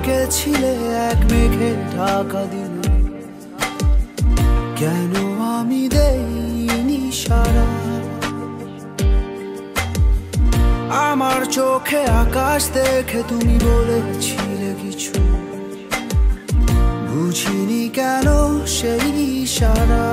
ডেকেছিলে এক মেঘে ঢাকা দিলে, কেন আমি দেইনি সাড়া? আমার চোখে আকাশ দেখে তুমি বলেছিলে কিছু, বুঝিনি কেন সেই ইশারা।